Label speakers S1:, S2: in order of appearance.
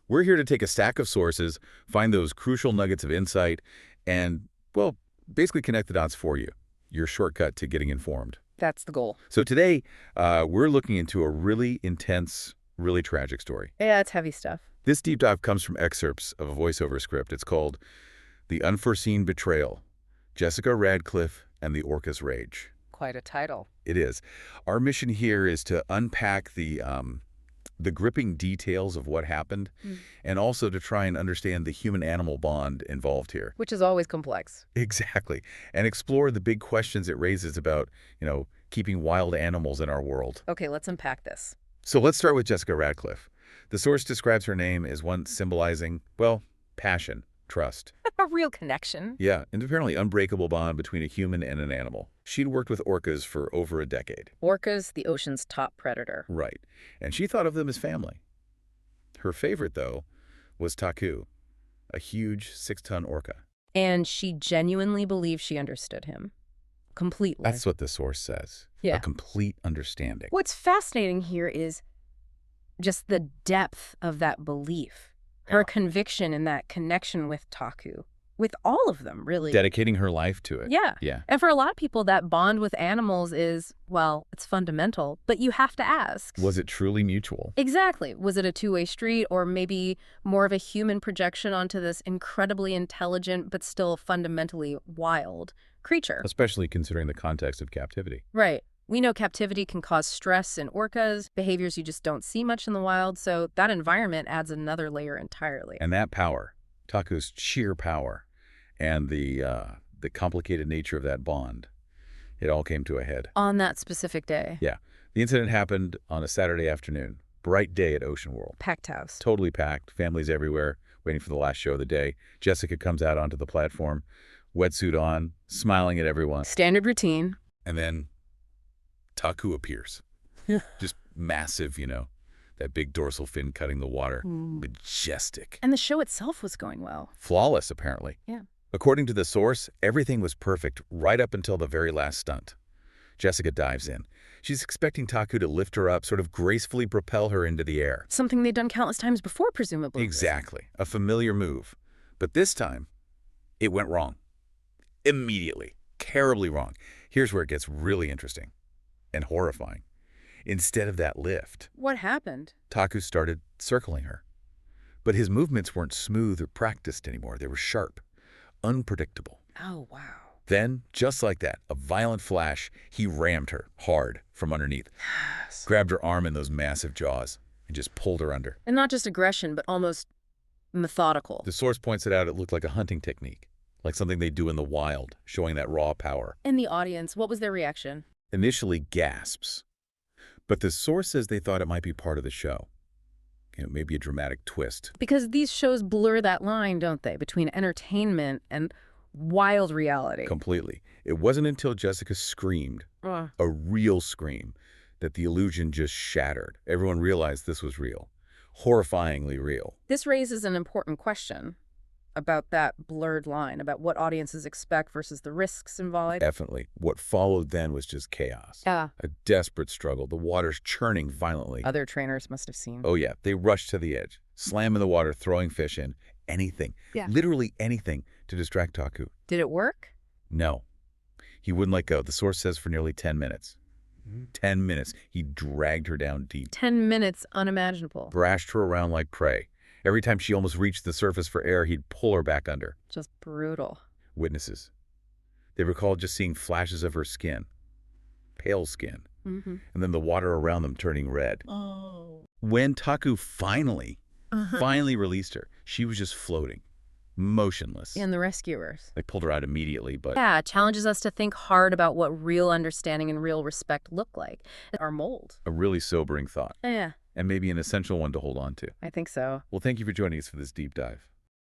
S1: We're here to take a stack of sources, find those crucial nuggets of insight, and, well, basically connect the dots for you. Your shortcut to getting informed.
S2: That's the goal.
S1: So today, we're looking into a really intense, really tragic story.
S2: Yeah, it's heavy stuff.
S1: This deep dive comes from excerpts of a voiceover script. It's called The Unforeseen Betrayal, Jessica Redcliff and the Orca's Rage.
S2: Quite a title.
S1: It is. Our mission here is to unpack the gripping details of what happened and also to try and understand the human-animal bond involved here.
S2: Which is always complex.
S1: Exactly. And explore the big questions it raises about, keeping wild animals in our world.
S2: Okay, let's unpack this.
S1: So let's start with Jessica Redcliff. The source describes her name as one symbolizing, well, passion, trust.
S2: A real connection.
S1: Yeah, an apparently unbreakable bond between a human and an animal. She'd worked with orcas for over a decade.
S2: Orcas, the ocean's top predator.
S1: Right. And she thought of them as family. Her favorite, though, was Doku, a huge 6-ton orca.
S2: And she genuinely believed she understood him. Completely.
S1: That's what the source says.
S2: Yeah.
S1: A complete understanding.
S2: What's fascinating here is just the depth of that belief. Her conviction in that connection with Doku. With all of them, really.
S1: Dedicating her life to it.
S2: Yeah.
S1: Yeah.
S2: And for a lot of people, that bond with animals is, well, it's fundamental, but you have to ask.
S1: Was it truly mutual?
S2: Exactly. Was it a two-way street, or maybe more of a human projection onto this incredibly intelligent but still fundamentally wild creature?
S1: Especially considering the context of captivity.
S2: Right. We know captivity can cause stress in orcas, behaviors you just don't see much in the wild, so that environment adds another layer entirely.
S1: And that power, Taku's sheer power, and the complicated nature of that bond, it all came to a head.
S2: On that specific day.
S1: Yeah. The incident happened on a Saturday afternoon. Bright day at Ocean World.
S2: Packed house.
S1: Totally packed. Families everywhere, waiting for the last show of the day. Jessica comes out onto the platform, wetsuit on, smiling at everyone.
S2: Standard routine.
S1: And then Doku appears. Just massive, that big dorsal fin cutting the water. Majestic.
S2: And the show itself was going well.
S1: Flawless, apparently.
S2: Yeah.
S1: According to the source, everything was perfect right up until the very last stunt. Jessica dives in. She's expecting Doku to lift her up, sort of gracefully propel her into the air.
S2: Something they'd done countless times before, presumably.
S1: Exactly. A familiar move. But this time, it went wrong. Immediately. Terribly wrong. Here's where it gets really interesting and horrifying. Instead of that lift,
S2: What happened?
S1: Doku started circling her. But his movements weren't smooth or practiced anymore. They were sharp, unpredictable.
S2: Oh, wow.
S1: Then, just like that, a violent flash, he rammed her hard from underneath, grabbed her arm in those massive jaws, and just pulled her under.
S2: And not just aggression, but almost methodical.
S1: The source points it out, it looked like a hunting technique, like something they do in the wild, showing that raw power.
S2: In the audience, what was their reaction?
S1: Initially, gasps. But the source says they thought it might be part of the show. Maybe a dramatic twist.
S2: Because these shows blur that line, don't they, between entertainment and wild reality.
S1: Completely. It wasn't until Jessica screamed, a real scream, that the illusion just shattered. Everyone realized this was real. Horrifyingly real.
S2: This raises an important question about that blurred line, about what audiences expect versus the risks involved.
S1: Definitely. What followed then was just chaos.
S2: Yeah.
S1: A desperate struggle. The water's churning violently.
S2: Other trainers must have seen.
S1: Oh, yeah. They rushed to the edge, slam in the water, throwing fish in. Anything.
S2: Yeah.
S1: Literally anything to distract Doku.
S2: Did it work?
S1: No. He wouldn't let go. The source says for nearly 10 minutes. 10 minutes. He dragged her down deep.
S2: 10 minutes, unimaginable.
S1: Thrashed her around like prey. Every time she almost reached the surface for air, he'd pull her back under.
S2: Just brutal.
S1: Witnesses. They recalled just seeing flashes of her skin. Pale skin. And then the water around them turning red.
S2: Oh.
S1: When Doku finally released her, she was just floating. Motionless.
S2: And the rescuers.
S1: They pulled her out immediately, but...
S2: Yeah, it challenges us to think hard about what real understanding and real respect look like. Our mold.
S1: A really sobering thought.
S2: Yeah.
S1: And maybe an essential one to hold on to.
S2: I think so.
S1: Well, thank you for joining us for this deep dive.